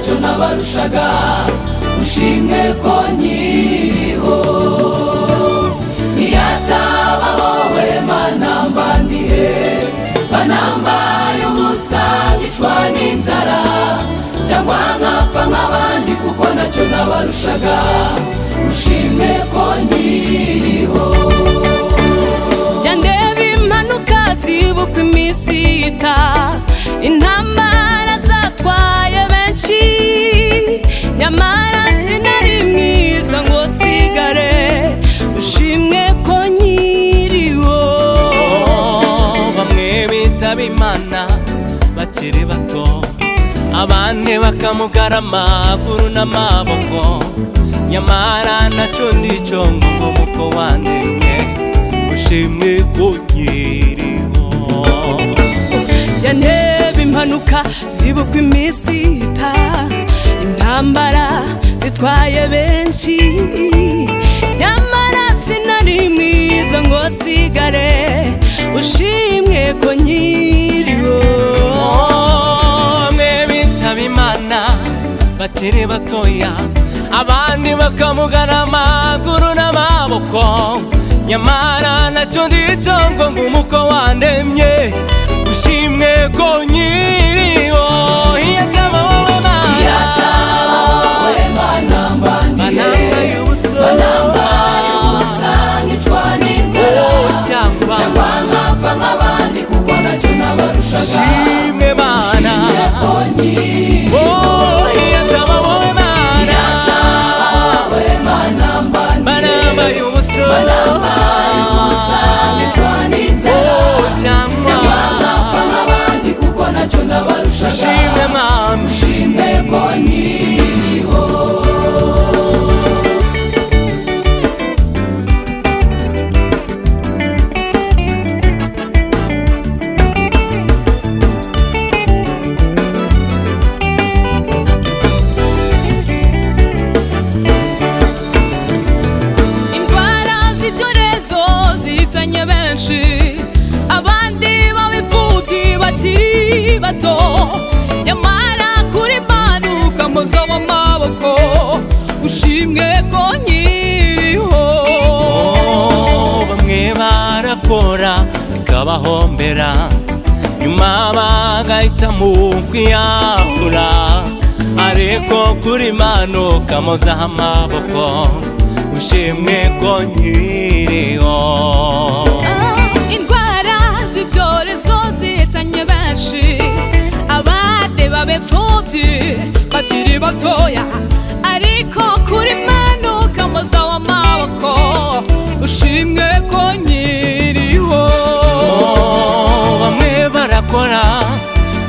ntacyo nabarushaga ushimwe ko nkiriho niyataba wowe mana mbandihe banambaye ubusa ngicwa n'inzara cyangwa nkapfa nk'abandi kuko ntacyo nabarushaga ushimwe ko nkiriho jya ndeba impanuka zibuka iminsi ita intambara zatwaye benshi nyamara sinari mwiza ngo sigare ushimwe ko nkiriho bamwe bitaba Imana bakiri bato abandi bakamugara amaguru n'amaboko nyamara ntacyo ndico ngo muko wandemye ushimwe ko nkiriho yanteba impanuka zibuka iminsi ita intambara zitwaye benshi nyamara sinari mwiza ngo sigare ushimwe ko nkiriho bamwe bitaba Imana bakiri batoya abandi bakamugara amaguru n'amaboko nyamara ntacyo ndico ngo umuko wandemye ushimwe ko nkiriho iyataba wowe mana mbandihe banambaye ubusa ngicwa n'inzara cyangwa nkapfa nk'abandi kuko ntacyo nabarushaga ushimwe mana ko nkiriho iyataba wowe mana banambaye ubusa ngicwa n'inzara cyangwa nkapfa nk'abandi kuko ntacyo nabarushaga ushimwe mwami ushimwe ko nkiriho abandi babipfubyi bakiri bato nyamara kuri Mana ukamuza amaboko ushimwe ko nkiriho bamwe barakora bikabahombera nyuma bagahitamo kwiyahura ariko kuri Mana ukamuza amaboko ushimwe ko nkiriho abandi babipfubyi bakiri batoya ariko kuri Mana ukamuza amaboko ushimwe ko nkiriho bamwe barakora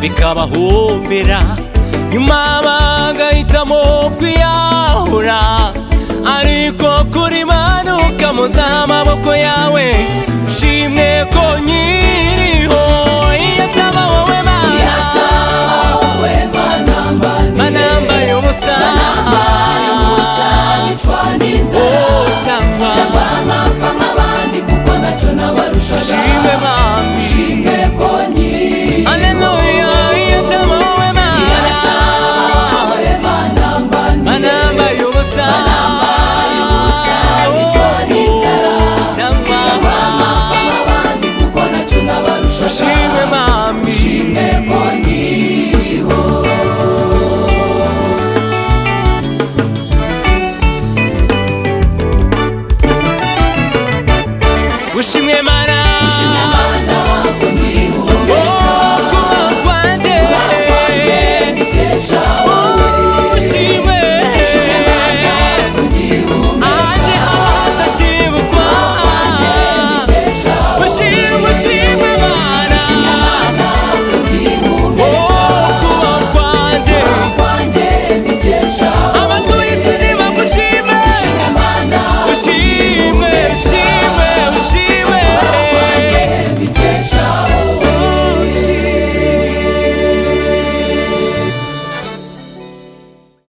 bikabahumbira nyuma bagahitamo kwiyahura ariko kuri Mana ukamuza amaboko yawe